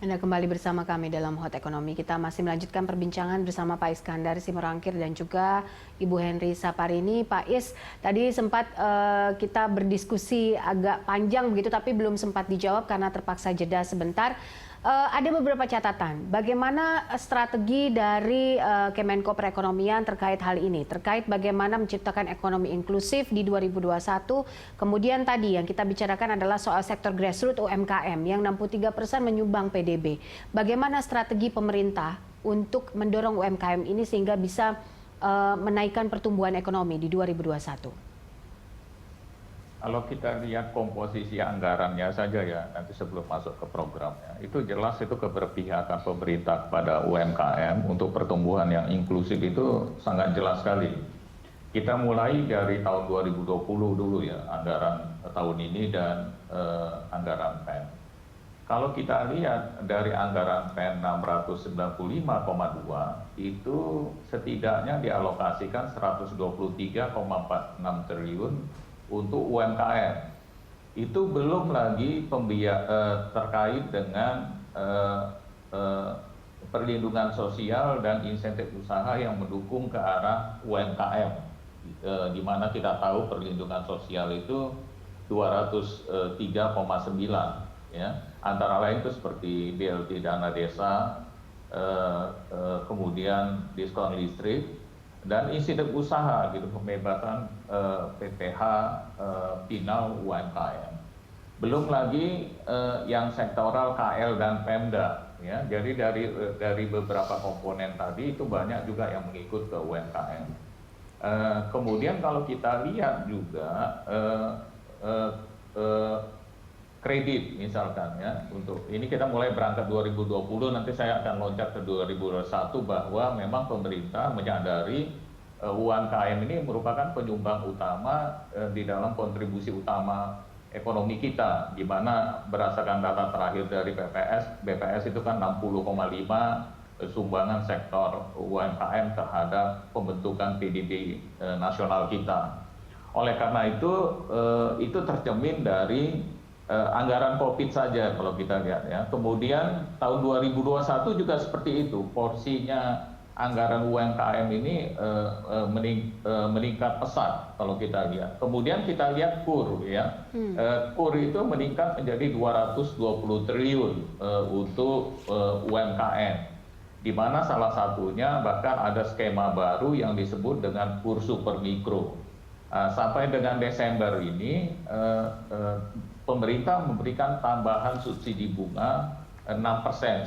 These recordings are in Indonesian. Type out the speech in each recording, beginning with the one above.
Anda kembali bersama kami dalam Hot Ekonomi. Kita masih melanjutkan perbincangan bersama Pak Iskandar Simorangkir dan juga Ibu Henry Saparini. Pak Is, tadi sempat kita berdiskusi agak panjang begitu, tapi belum sempat dijawab karena terpaksa jeda sebentar. Ada beberapa catatan. Bagaimana strategi dari Kemenko Perekonomian terkait hal ini? Terkait bagaimana menciptakan ekonomi inklusif di 2021. Kemudian tadi yang kita bicarakan adalah soal sektor grassroots UMKM yang 63% menyumbang PDB. Bagaimana strategi pemerintah untuk mendorong UMKM ini sehingga bisa menaikkan pertumbuhan ekonomi di 2021? Kalau kita lihat komposisi anggarannya saja ya, nanti sebelum masuk ke programnya, itu jelas itu keberpihakan pemerintah pada UMKM untuk pertumbuhan yang inklusif itu sangat jelas sekali. Kita mulai dari tahun 2020 dulu ya, anggaran tahun ini dan anggaran PEN. Kalau kita lihat dari anggaran PEN 695,2 itu setidaknya dialokasikan 123,46 triliun untuk UMKM. Itu belum lagi terkait dengan perlindungan sosial dan insentif usaha yang mendukung ke arah UMKM, di mana kita tahu perlindungan sosial itu 203,9 ya, antara lain itu seperti BLT dana desa, kemudian diskon listrik dan insentif usaha gitu, pembebasan PPh final UMKM. Belum lagi yang sektoral KL dan Pemda ya. Jadi dari beberapa komponen tadi itu banyak juga yang mengikut ke UMKM. Kemudian kalau kita lihat juga kredit misalkan ya, untuk ini kita mulai berangkat 2020, nanti saya akan loncat ke 2021 bahwa memang pemerintah menyadari UMKM ini merupakan penyumbang utama di dalam kontribusi utama ekonomi kita, di mana berdasarkan data terakhir dari BPS itu kan 60,5 sumbangan sektor UMKM terhadap pembentukan PDB nasional kita. Oleh karena itu tercermin dari anggaran COVID saja kalau kita lihat ya. Kemudian tahun 2021 juga seperti itu, porsinya anggaran UMKM ini meningkat pesat kalau kita lihat. Kemudian kita lihat KUR ya, KUR itu meningkat menjadi 220 triliun untuk UMKM, di mana salah satunya bahkan ada skema baru yang disebut dengan KUR Super Mikro. Sampai dengan Desember ini pemerintah memberikan tambahan subsidi bunga 6%,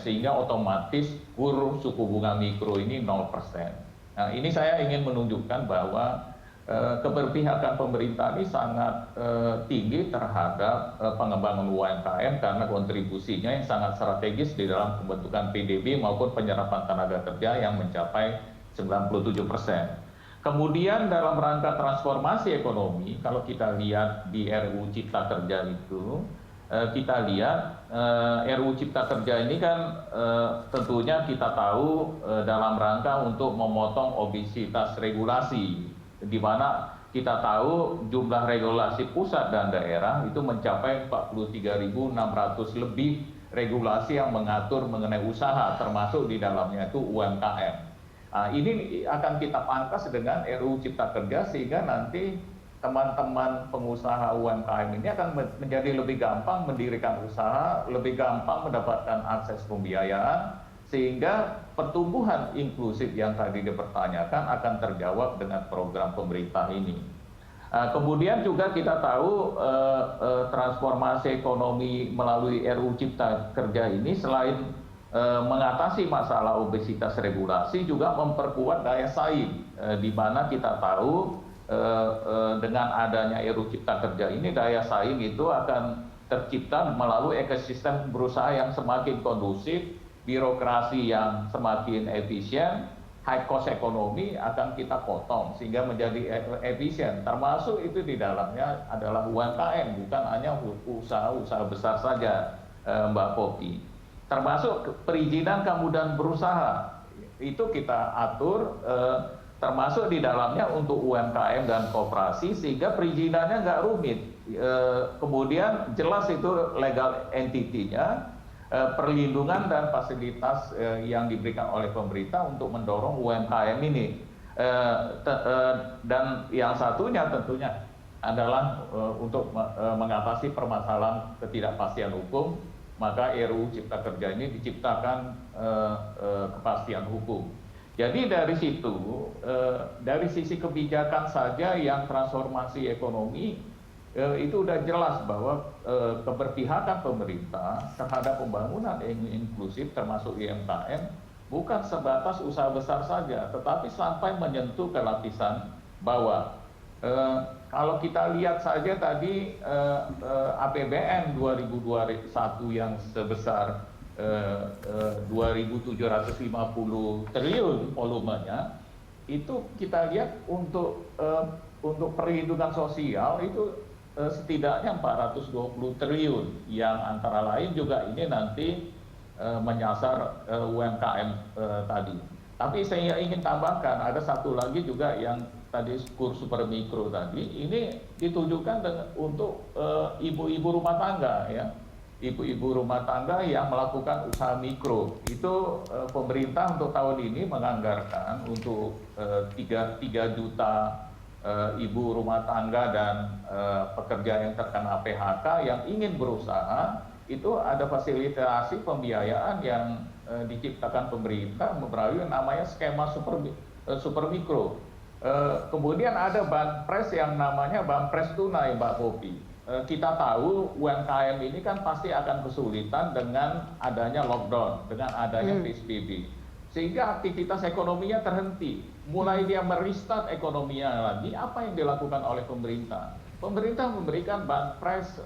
sehingga otomatis KUR suku bunga mikro ini 0%. Nah, ini saya ingin menunjukkan bahwa keberpihakan pemerintah ini sangat tinggi terhadap pengembangan UMKM karena kontribusinya yang sangat strategis di dalam pembentukan PDB maupun penyerapan tenaga kerja yang mencapai 97%. Kemudian dalam rangka transformasi ekonomi, kalau kita lihat di RUU Cipta Kerja itu, kita lihat RUU Cipta Kerja ini kan tentunya kita tahu dalam rangka untuk memotong obesitas regulasi, di mana kita tahu jumlah regulasi pusat dan daerah itu mencapai 43.600 lebih regulasi yang mengatur mengenai usaha, termasuk di dalamnya itu UMKM. Nah, ini akan kita pangkas dengan RUU Cipta Kerja sehingga nanti teman-teman pengusaha UMKM ini akan menjadi lebih gampang mendirikan usaha, lebih gampang mendapatkan akses pembiayaan, sehingga pertumbuhan inklusif yang tadi dipertanyakan akan terjawab dengan program pemerintah ini. Kemudian juga kita tahu transformasi ekonomi melalui RUU Cipta Kerja ini selain mengatasi masalah obesitas regulasi juga memperkuat daya saing, di mana kita tahu dengan adanya RUU Cipta Kerja ini daya saing itu akan tercipta melalui ekosistem berusaha yang semakin kondusif, birokrasi yang semakin efisien, high cost ekonomi akan kita potong sehingga menjadi efisien, termasuk itu di dalamnya adalah UMKM, bukan hanya usaha-usaha besar saja, Mbak Popi. Termasuk perizinan kemudahan berusaha itu kita atur, termasuk di dalamnya untuk UMKM dan koperasi sehingga perizinannya nggak rumit. Kemudian jelas itu legal entity-nya, perlindungan dan fasilitas yang diberikan oleh pemerintah untuk mendorong UMKM ini. Dan yang satunya tentunya adalah untuk mengatasi permasalahan ketidakpastian hukum, maka RUU Cipta Kerja ini diciptakan kepastian hukum. Jadi dari situ, dari sisi kebijakan saja yang transformasi ekonomi, itu sudah jelas bahwa keberpihakan pemerintah terhadap pembangunan yang inklusif termasuk UMKM bukan sebatas usaha besar saja, tetapi sampai menyentuh ke lapisan bawah. Kalau kita lihat saja tadi APBN 2021 yang sebesar 2.750 triliun volumenya, itu kita lihat untuk perlindungan sosial itu setidaknya 420 triliun, yang antara lain juga ini nanti menyasar UMKM tadi. Tapi saya ingin tambahkan ada satu lagi juga yang tadi kur super mikro tadi, ini ditujukan untuk ibu-ibu rumah tangga ya. Ibu-ibu rumah tangga yang melakukan usaha mikro. Itu pemerintah untuk tahun ini menganggarkan untuk 3 juta ibu rumah tangga dan pekerja yang terkena PHK yang ingin berusaha, itu ada fasilitasi pembiayaan yang diciptakan pemerintah melalui namanya skema super mikro. Kemudian ada banpres yang namanya banpres tunai, Mbak Popi. Kita tahu UMKM ini kan pasti akan kesulitan dengan adanya lockdown, dengan adanya PSBB. Sehingga aktivitas ekonominya terhenti. Mulai dia merestart ekonominya lagi, apa yang dilakukan oleh pemerintah? Pemerintah memberikan banpres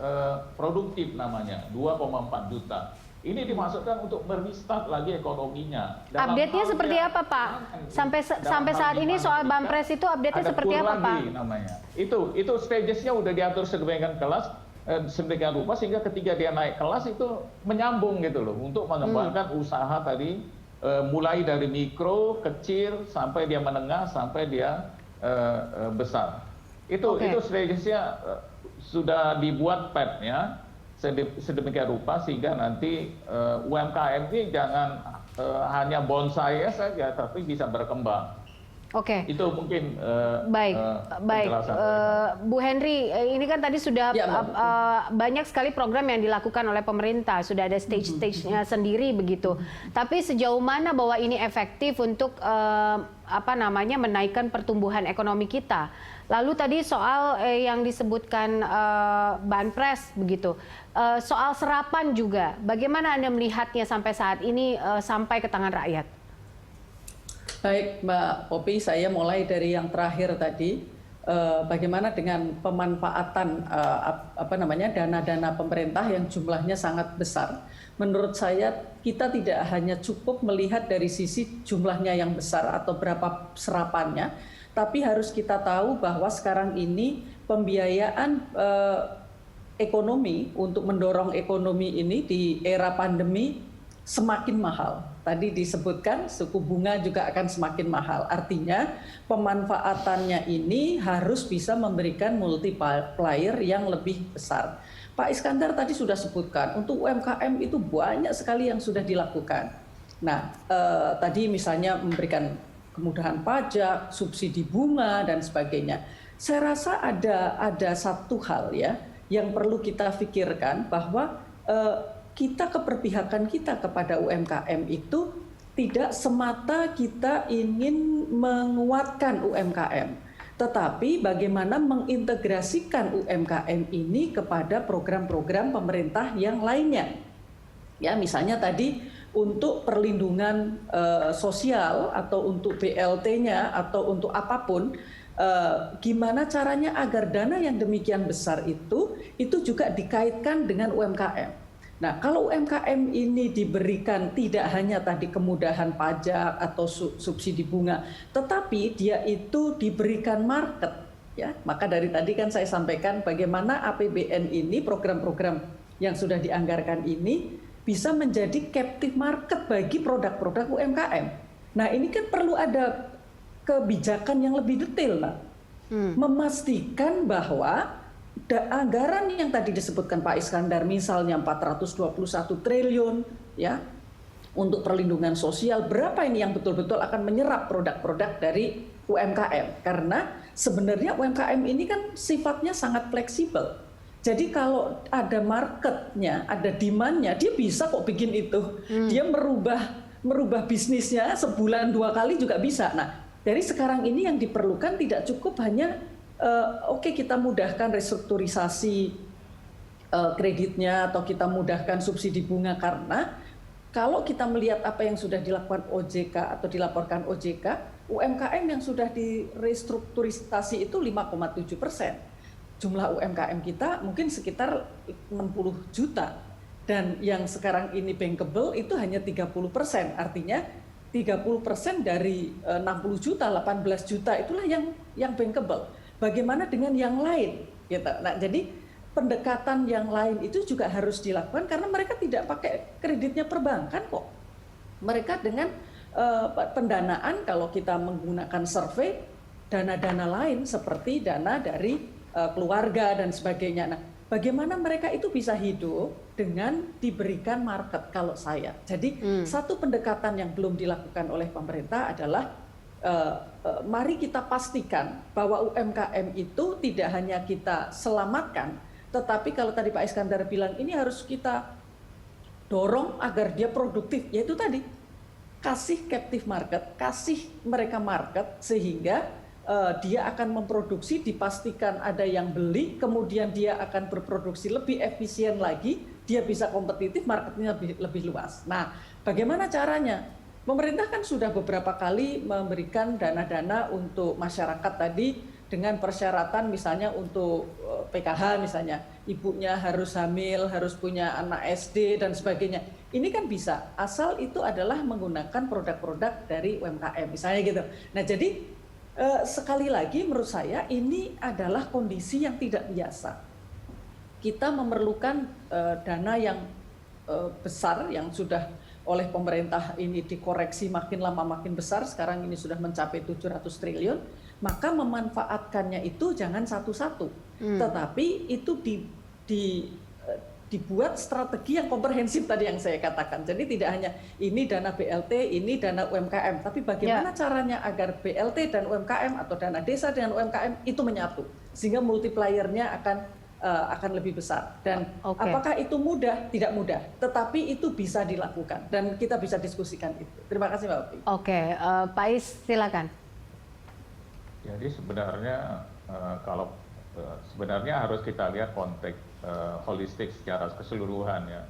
produktif namanya, 2,4 juta. Ini dimaksudkan untuk merestart lagi ekonominya. Update-nya seperti apa, Pak? Sampai saat ini soal banpres itu update-nya seperti apa, Pak? Namanya. Itu stages-nya udah diatur sedemikian rupa sehingga ketika dia naik kelas itu menyambung gitu loh untuk mengembangkan usaha tadi, mulai dari mikro, kecil sampai dia menengah sampai dia besar. Itu stages-nya sudah dibuat PEP-nya sedemikian rupa sehingga nanti UMKM ini jangan hanya bonsai saja tapi bisa berkembang. Oke. Itu mungkin baik. Bu Henry, ini kan tadi sudah banyak sekali program yang dilakukan oleh pemerintah, sudah ada stage-stage-nya sendiri begitu. Tapi sejauh mana bahwa ini efektif untuk menaikkan pertumbuhan ekonomi kita? Lalu tadi soal yang disebutkan banpres begitu, soal serapan juga, bagaimana Anda melihatnya sampai saat ini sampai ke tangan rakyat? Baik, Mbak Popi, saya mulai dari yang terakhir tadi, bagaimana dengan pemanfaatan dana-dana pemerintah yang jumlahnya sangat besar. Menurut saya kita tidak hanya cukup melihat dari sisi jumlahnya yang besar atau berapa serapannya, tapi harus kita tahu bahwa sekarang ini pembiayaan ekonomi untuk mendorong ekonomi ini di era pandemi semakin mahal. Tadi disebutkan suku bunga juga akan semakin mahal. Artinya pemanfaatannya ini harus bisa memberikan multiplier yang lebih besar. Pak Iskandar tadi sudah sebutkan, untuk UMKM itu banyak sekali yang sudah dilakukan. Nah, tadi misalnya memberikan kemudahan pajak, subsidi bunga, dan sebagainya. Saya rasa ada satu hal ya yang perlu kita pikirkan, bahwa keberpihakan kita kepada UMKM itu tidak semata kita ingin menguatkan UMKM, tetapi bagaimana mengintegrasikan UMKM ini kepada program-program pemerintah yang lainnya. Ya, misalnya tadi untuk perlindungan sosial atau untuk BLT-nya atau untuk apapun, gimana caranya agar dana yang demikian besar itu juga dikaitkan dengan UMKM. Nah, kalau UMKM ini diberikan tidak hanya tadi kemudahan pajak atau subsidi bunga, tetapi dia itu diberikan market, ya. Maka dari tadi kan saya sampaikan bagaimana APBN ini, program-program yang sudah dianggarkan ini bisa menjadi captive market bagi produk-produk UMKM. Nah, ini kan perlu ada kebijakan yang lebih detail, Mbak. Memastikan bahwa anggaran yang tadi disebutkan Pak Iskandar, misalnya 421 triliun ya untuk perlindungan sosial, berapa ini yang betul-betul akan menyerap produk-produk dari UMKM? Karena sebenarnya UMKM ini kan sifatnya sangat fleksibel. Jadi kalau ada marketnya, ada demand-nya, dia bisa kok bikin itu. Dia merubah bisnisnya sebulan 2 kali juga bisa. Nah, dari sekarang ini yang diperlukan tidak cukup hanya oke, kita mudahkan restrukturisasi kreditnya atau kita mudahkan subsidi bunga, karena kalau kita melihat apa yang sudah dilakukan OJK atau dilaporkan OJK, UMKM yang sudah direstrukturisasi itu 5,7%. Jumlah UMKM kita mungkin sekitar 60 juta. Dan yang sekarang ini bankable itu hanya 30%. Artinya 30% dari 60 juta, 18 juta itulah yang bankable. Bagaimana dengan yang lain? Gitu. Nah, jadi pendekatan yang lain itu juga harus dilakukan karena mereka tidak pakai kreditnya perbankan kok. Mereka dengan pendanaan, kalau kita menggunakan survei, dana-dana lain seperti dana dari keluarga dan sebagainya. Nah, bagaimana mereka itu bisa hidup dengan diberikan market kalau saya. Jadi satu pendekatan yang belum dilakukan oleh pemerintah adalah mari kita pastikan bahwa UMKM itu tidak hanya kita selamatkan, tetapi kalau tadi Pak Iskandar bilang ini harus kita dorong agar dia produktif, yaitu tadi kasih captive market, kasih mereka market sehingga dia akan memproduksi, dipastikan ada yang beli, kemudian dia akan berproduksi lebih efisien lagi, dia bisa kompetitif, marketnya lebih luas. Nah, bagaimana caranya? Pemerintah kan sudah beberapa kali memberikan dana-dana untuk masyarakat tadi dengan persyaratan misalnya untuk PKH misalnya, ibunya harus hamil, harus punya anak SD dan sebagainya. Ini kan bisa, asal itu adalah menggunakan produk-produk dari UMKM misalnya gitu. Nah, jadi sekali lagi menurut saya ini adalah kondisi yang tidak biasa. Kita memerlukan dana yang besar yang sudah oleh pemerintah ini dikoreksi makin lama makin besar, sekarang ini sudah mencapai 700 triliun, maka memanfaatkannya itu jangan satu-satu, tetapi itu dibuat strategi yang komprehensif tadi yang saya katakan. Jadi tidak hanya ini dana BLT, ini dana UMKM, tapi bagaimana caranya agar BLT dan UMKM atau dana desa dengan UMKM itu menyatu sehingga multipliernya akan lebih besar. Dan apakah itu mudah? Tidak mudah, tetapi itu bisa dilakukan dan kita bisa diskusikan itu. Terima kasih Mbak Opi. Oke, Pak Is silakan. Jadi sebenarnya harus kita lihat konteks holistik secara keseluruhan ya.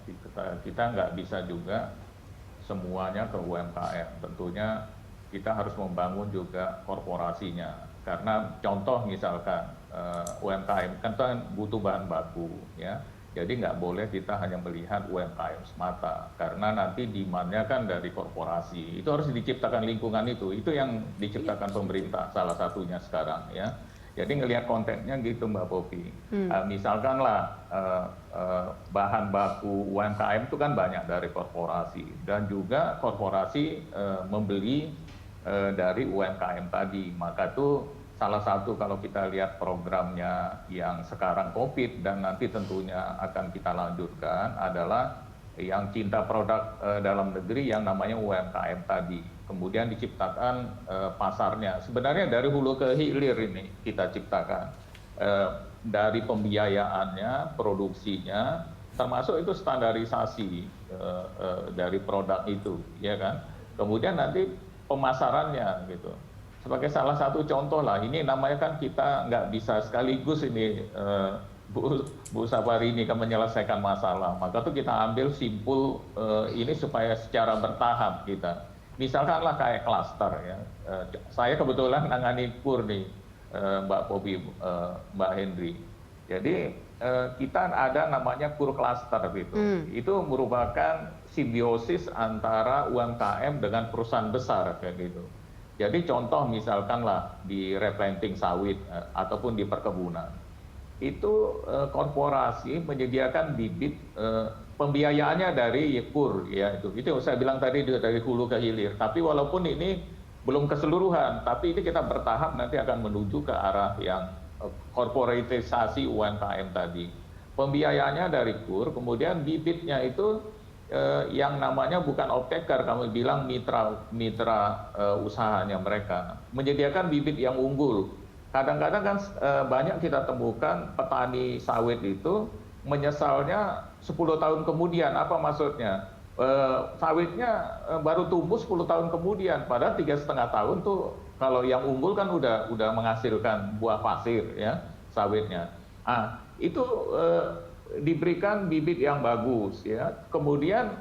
Kita nggak bisa juga semuanya ke UMKM. Tentunya kita harus membangun juga korporasinya. Karena contoh misalkan UMKM kan butuh bahan baku ya. Jadi nggak boleh kita hanya melihat UMKM semata. Karena nanti demand-nya kan dari korporasi. Itu harus diciptakan lingkungan itu. Itu yang diciptakan pemerintah salah satunya sekarang ya. Jadi ngelihat kontennya gitu Mbak Popi. Misalkanlah bahan baku UMKM itu kan banyak dari korporasi dan juga korporasi membeli dari UMKM tadi. Maka itu salah satu kalau kita lihat programnya yang sekarang COVID dan nanti tentunya akan kita lanjutkan adalah yang cinta produk dalam negeri yang namanya UMKM tadi. Kemudian diciptakan pasarnya. Sebenarnya dari hulu ke hilir ini kita ciptakan. Dari pembiayaannya, produksinya, termasuk itu standarisasi dari produk itu, ya kan. Kemudian nanti pemasarannya gitu. Sebagai salah satu contoh lah, ini namanya kan kita nggak bisa sekaligus ini Bu Sapari ini kan menyelesaikan masalah. Maka tuh kita ambil simpul ini supaya secara bertahap kita. Misalkanlah kayak klaster ya. Saya kebetulan nangani KUR nih, Mbak Popi, Mbak Henry. Jadi kita ada namanya KUR klaster gitu. Itu merupakan simbiosis antara UMKM dengan perusahaan besar kayak gitu. Jadi contoh misalkanlah di replanting sawit ataupun di perkebunan. Itu korporasi menyediakan bibit pembiayaannya dari KUR ya itu saya bilang tadi dari hulu ke hilir. Tapi walaupun ini belum keseluruhan, tapi ini kita bertahap nanti akan menuju ke arah yang korporatisasi UMKM tadi. Pembiayaannya dari KUR, kemudian bibitnya itu yang namanya bukan off-taker, kami bilang mitra usahanya mereka. Menyediakan bibit yang unggul. Kadang-kadang kan banyak kita temukan petani sawit itu menyesalnya 10 tahun kemudian. Apa maksudnya? Sawitnya baru tumbuh 10 tahun kemudian, padahal 3,5 tahun tuh kalau yang unggul kan udah menghasilkan buah pasir ya sawitnya. Itu diberikan bibit yang bagus ya. Kemudian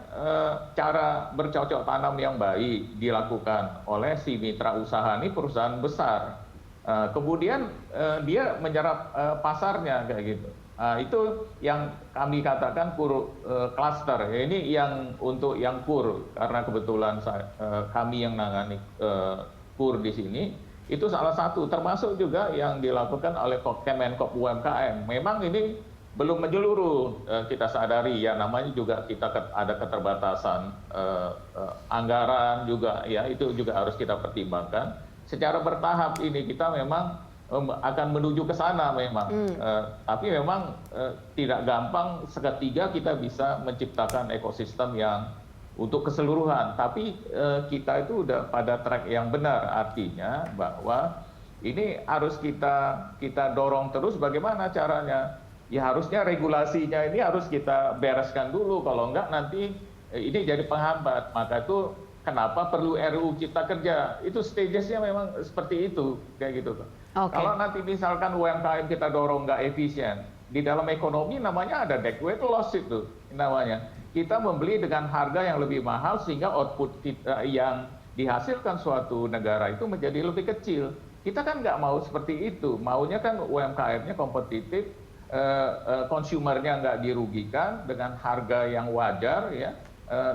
cara bercocok tanam yang baik dilakukan oleh si mitra usaha ini, perusahaan besar. Kemudian dia menyerap pasarnya kayak gitu. Itu yang kami katakan KUR cluster. Ini yang untuk yang KUR, karena kebetulan kami yang nangani KUR di sini. Itu salah satu, termasuk juga yang dilakukan oleh Kemenkop UMKM. Memang ini belum menyeluruh, kita sadari ya, namanya juga kita ada keterbatasan anggaran juga ya, itu juga harus kita pertimbangkan. Secara bertahap ini kita memang akan menuju ke sana memang, tapi memang tidak gampang seketika kita bisa menciptakan ekosistem yang untuk keseluruhan. Tapi kita itu udah pada track yang benar, artinya bahwa ini harus kita dorong terus. Bagaimana caranya? Ya harusnya regulasinya ini harus kita bereskan dulu, kalau enggak nanti ini jadi penghambat. Maka itu kenapa perlu RUU Cipta Kerja? Itu stagesnya memang seperti itu, kayak gitu. Okay. Kalau nanti misalkan UMKM kita dorong nggak efisien, di dalam ekonomi namanya ada dead weight loss itu namanya. Kita membeli dengan harga yang lebih mahal sehingga output kita yang dihasilkan suatu negara itu menjadi lebih kecil. Kita kan nggak mau seperti itu, maunya kan UMKM-nya kompetitif, konsumernya nggak dirugikan dengan harga yang wajar ya.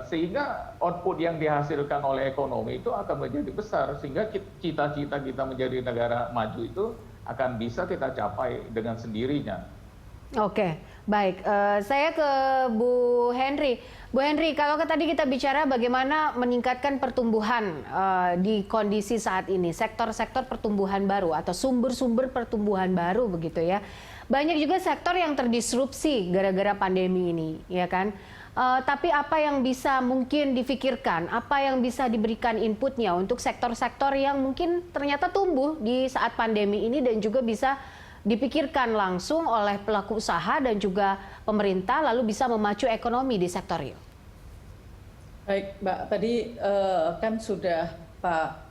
Sehingga output yang dihasilkan oleh ekonomi itu akan menjadi besar, sehingga cita-cita kita menjadi negara maju itu akan bisa kita capai dengan sendirinya. Oke, baik. Saya ke Bu Henry. Bu Henry, kalau tadi kita bicara bagaimana meningkatkan pertumbuhan di kondisi saat ini, sektor-sektor pertumbuhan baru atau sumber-sumber pertumbuhan baru begitu ya. Banyak juga sektor yang terdisrupsi gara-gara pandemi ini, ya kan? Tapi apa yang bisa mungkin difikirkan, apa yang bisa diberikan inputnya untuk sektor-sektor yang mungkin ternyata tumbuh di saat pandemi ini dan juga bisa dipikirkan langsung oleh pelaku usaha dan juga pemerintah lalu bisa memacu ekonomi di sektor real? Baik, Mbak, tadi kan sudah Pak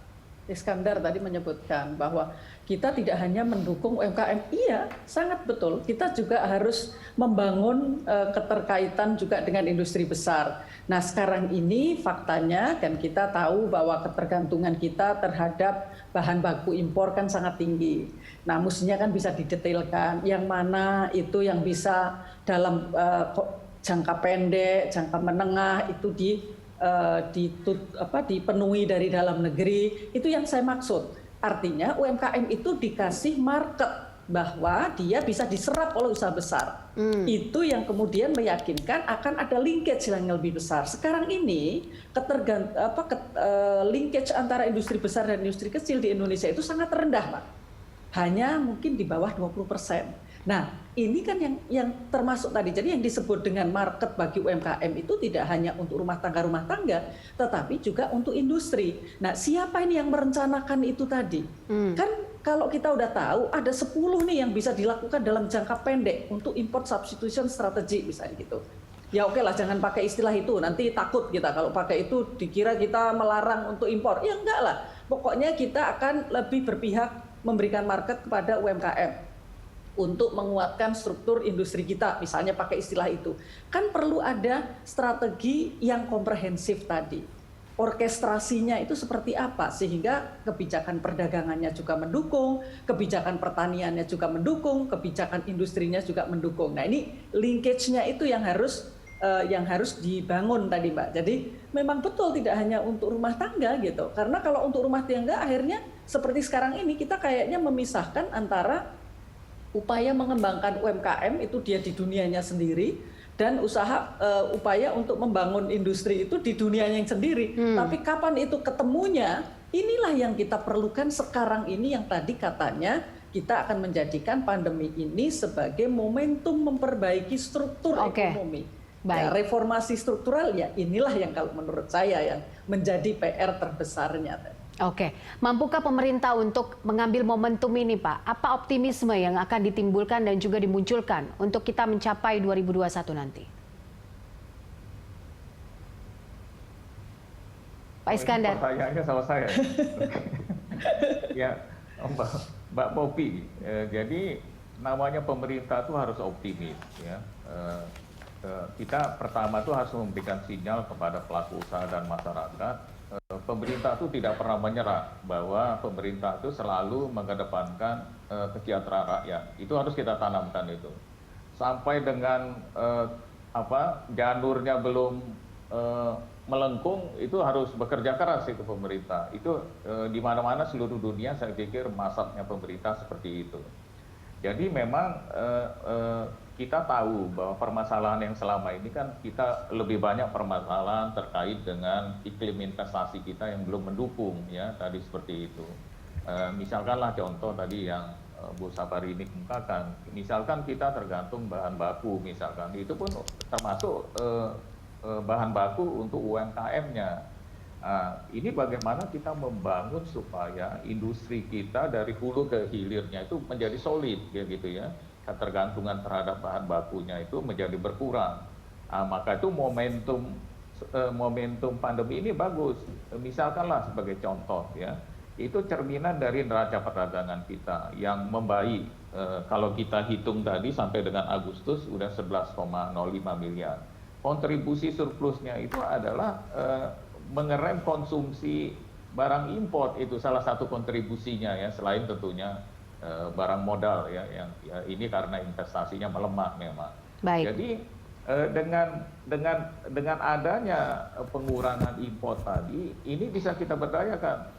Iskandar tadi menyebutkan bahwa kita tidak hanya mendukung UMKM, iya sangat betul, kita juga harus membangun keterkaitan juga dengan industri besar. Nah sekarang ini faktanya dan kita tahu bahwa ketergantungan kita terhadap bahan baku impor kan sangat tinggi. Nah mestinya kan bisa didetailkan yang mana itu yang bisa dalam jangka pendek, jangka menengah itu dipenuhi dari dalam negeri, itu yang saya maksud. Artinya UMKM itu dikasih market bahwa dia bisa diserap oleh usaha besar. Itu yang kemudian meyakinkan akan ada linkage yang lebih besar. Sekarang ini linkage antara industri besar dan industri kecil di Indonesia itu sangat rendah, Pak. Hanya mungkin di bawah 20%. Nah, ini kan yang termasuk tadi. Jadi yang disebut dengan market bagi UMKM itu tidak hanya untuk rumah tangga, tetapi juga untuk industri. Nah, siapa ini yang merencanakan itu tadi? Kan kalau kita udah tahu ada 10 nih yang bisa dilakukan dalam jangka pendek untuk import substitution strategy misalnya gitu. Ya oke lah, jangan pakai istilah itu, nanti takut kita kalau pakai itu dikira kita melarang untuk impor. Ya enggak lah, pokoknya kita akan lebih berpihak memberikan market kepada UMKM untuk menguatkan struktur industri kita, misalnya pakai istilah itu. Kan perlu ada strategi yang komprehensif tadi. Orkestrasinya itu seperti apa, sehingga kebijakan perdagangannya juga mendukung, kebijakan pertaniannya juga mendukung, kebijakan industrinya juga mendukung. Nah ini linkage-nya itu yang harus dibangun tadi, Mbak. Jadi memang betul tidak hanya untuk rumah tangga gitu. Karena kalau untuk rumah tangga akhirnya seperti sekarang ini kita kayaknya memisahkan antara upaya mengembangkan UMKM itu dia di dunianya sendiri dan upaya untuk membangun industri itu di dunianya yang sendiri. Tapi kapan itu ketemunya, inilah yang kita perlukan sekarang ini yang tadi katanya kita akan menjadikan pandemi ini sebagai momentum memperbaiki struktur ekonomi. Ya, reformasi struktural ya inilah yang kalau menurut saya yang menjadi PR terbesarnya. Oke, mampukah pemerintah untuk mengambil momentum ini, Pak? Apa optimisme yang akan ditimbulkan dan juga dimunculkan untuk kita mencapai 2021 nanti? Pak Iskandar. Pertanyaannya sama saya. Ya, Mbak Popi. Jadi namanya pemerintah itu harus optimis. Ya. Kita pertama itu harus memberikan sinyal kepada pelaku usaha dan masyarakat. Pemerintah itu tidak pernah menyerah, bahwa pemerintah itu selalu mengedepankan kesejahteraan rakyat. Itu harus kita tanamkan itu. Sampai dengan janurnya belum melengkung, itu harus bekerja keras itu pemerintah. Itu di mana-mana seluruh dunia saya pikir masaknya pemerintah seperti itu. Jadi memang kita tahu bahwa permasalahan yang selama ini kan kita lebih banyak permasalahan terkait dengan iklim investasi kita yang belum mendukung, ya tadi seperti itu. Misalkanlah contoh tadi yang Bu Sapari ini kemukakan, misalkan kita tergantung bahan baku, misalkan itu pun termasuk bahan baku untuk UMKM-nya. Ini bagaimana kita membangun supaya industri kita dari hulu ke hilirnya itu menjadi solid, gitu ya. Ketergantungan terhadap bahan bakunya itu menjadi berkurang. Maka itu momentum pandemi ini bagus. Misalkanlah sebagai contoh, ya, itu cerminan dari neraca perdagangan kita yang membaik. Kalau kita hitung tadi sampai dengan Agustus sudah 11,05 miliar. Kontribusi surplusnya itu adalah mengerem konsumsi barang import, itu salah satu kontribusinya, ya, selain tentunya barang modal, ya, yang ya, ini karena investasinya melemah memang. Baik. Jadi dengan adanya pengurangan import tadi, ini bisa kita berdayakan.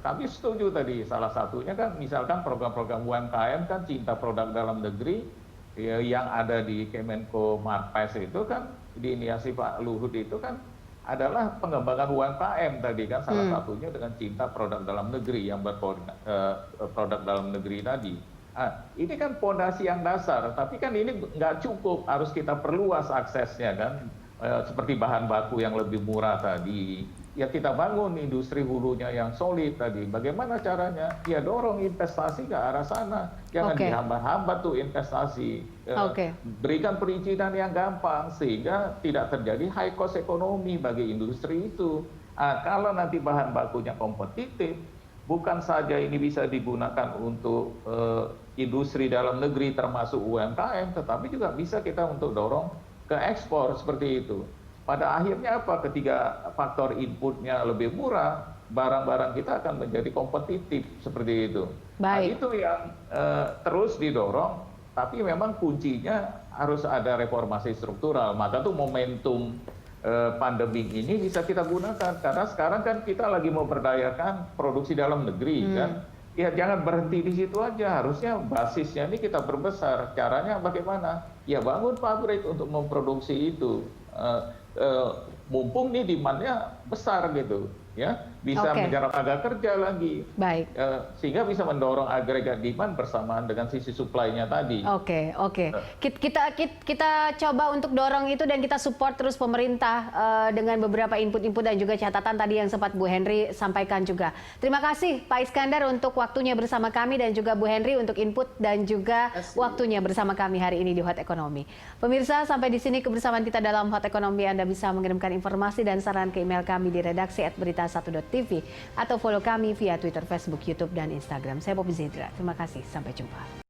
Kami setuju tadi, salah satunya kan misalkan program-program UMKM kan cinta produk dalam negeri, ya, yang ada di Kemenko Marpes itu kan diinisiasi Pak Luhut itu kan adalah pengembangan UMKM tadi kan, salah satunya dengan cinta produk dalam negeri yang produk dalam negeri tadi. Ini kan fondasi yang dasar, tapi kan ini nggak cukup, harus kita perluas aksesnya kan, seperti bahan baku yang lebih murah tadi. Ya kita bangun industri hulunya yang solid tadi. Bagaimana caranya? Ya dorong investasi ke arah sana. Jangan dihambat-hambat tuh investasi. Berikan perizinan yang gampang sehingga tidak terjadi high cost ekonomi bagi industri itu. Kalau nanti bahan bakunya kompetitif, bukan saja ini bisa digunakan untuk industri dalam negeri termasuk UMKM, tetapi juga bisa kita untuk dorong ke ekspor seperti itu. Pada akhirnya apa? Ketika faktor inputnya lebih murah, barang-barang kita akan menjadi kompetitif seperti itu. Nah, itu yang terus didorong, tapi memang kuncinya harus ada reformasi struktural. Maka tuh momentum pandemi ini bisa kita gunakan, karena sekarang kan kita lagi memberdayakan produksi dalam negeri kan. Ya jangan berhenti di situ aja, harusnya basisnya ini kita perbesar. Caranya bagaimana? Ya bangun pabrik untuk memproduksi itu. Mumpung nih demand-nya besar gitu, ya bisa menyerap tenaga kerja lagi. Baik. Sehingga bisa mendorong agregat demand bersamaan dengan sisi supply-nya tadi. Oke. Kita coba untuk dorong itu dan kita support terus pemerintah dengan beberapa input-input dan juga catatan tadi yang sempat Bu Henry sampaikan juga. Terima kasih Pak Iskandar untuk waktunya bersama kami dan juga Bu Henry untuk input dan juga waktunya bersama kami hari ini di Hot Ekonomi. Pemirsa, sampai di sini kebersamaan kita dalam Hot Ekonomi. Anda bisa mengirimkan informasi dan saran ke email kami di redaksi@berita1.tv atau follow kami via Twitter, Facebook, YouTube, dan Instagram. Saya Popi Zedra. Terima kasih. Sampai jumpa.